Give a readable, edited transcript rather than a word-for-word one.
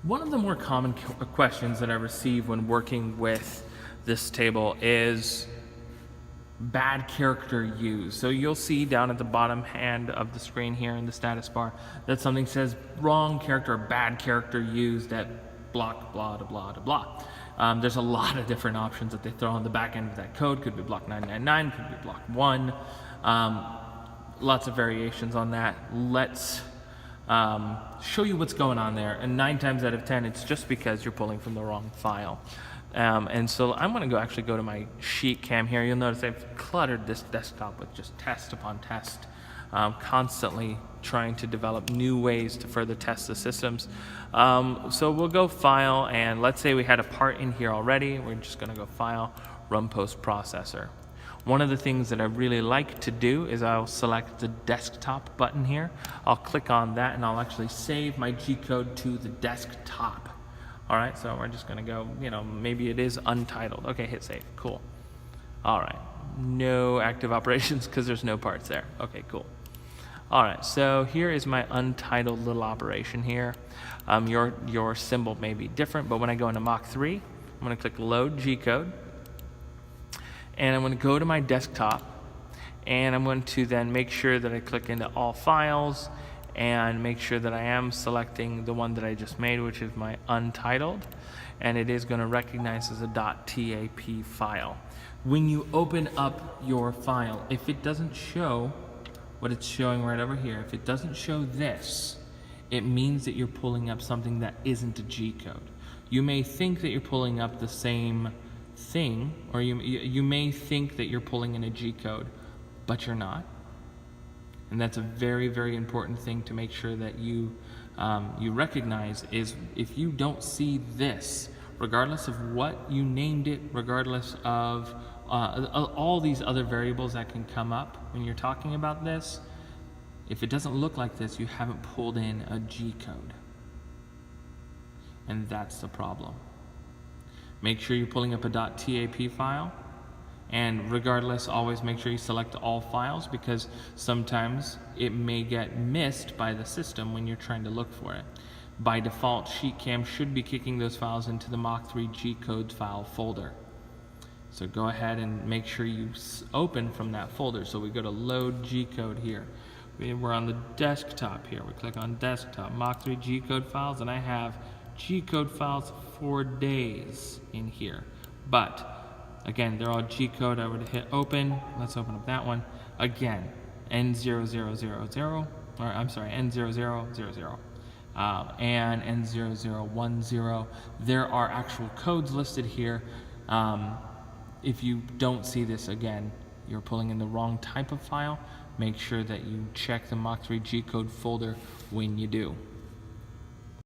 One of the more common questions that I receive when working with this table is bad character used. So you'll see down at the bottom hand of the screen here in the status bar that something says wrong character or bad character used at block blah blah blah blah. There's a lot of different options that they throw on the back end of that code. Could be block 999, could be block 1. Lots of variations on that. Let's show you what's going on there. And 9 times out of 10, it's just because you're pulling from the wrong file. And so I'm going to actually go to my sheet cam here. You'll notice I've cluttered this desktop with just test upon test, constantly trying to develop new ways to further test the systems. So we'll go File, and let's say we had a part in here already. We're just going to go File, Run Post Processor. One of the things that I really like to do is I'll select the desktop button here. I'll click on that and I'll actually save my G-code to the desktop. All right, so we're just gonna go, maybe it is untitled. Okay, hit save, cool. All right, no active operations because there's no parts there. Okay, cool. All right, so here is my untitled little operation here. Your symbol may be different, but when I go into Mach 3, I'm gonna click load G-code. And I'm going to go to my desktop, and I'm going to then make sure that I click into all files and make sure that I am selecting the one that I just made, which is my untitled, and it is going to recognize as a .tap file. When you open up your file, if it doesn't show what it's showing right over here, if it doesn't show this, it means that you're pulling up something that isn't a G-code. You may think that you're pulling up the same thing, or you may think that you're pulling in a G-code, but you're not. And that's a very, very important thing to make sure that you recognize is if you don't see this, regardless of what you named it, regardless of all these other variables that can come up when you're talking about this, if it doesn't look like this, you haven't pulled in a G-code. And that's the problem. Make sure you're pulling up a .tap file, and regardless, always make sure you select all files because sometimes it may get missed by the system when you're trying to look for it. By default, SheetCam should be kicking those files into the Mach 3 G-code file folder. So go ahead and make sure you open from that folder. So we go to load G-code here. We're on the desktop here. We click on desktop, Mach 3 G-code files, and I have G-code files for days in here. But again, they're all G-code. I would hit open. Let's open up that one. Again, N0000, or I'm sorry, N0000. And N0010. There are actual codes listed here. If you don't see this, again, you're pulling in the wrong type of file. Make sure that you check the Mach 3 G-code folder when you do.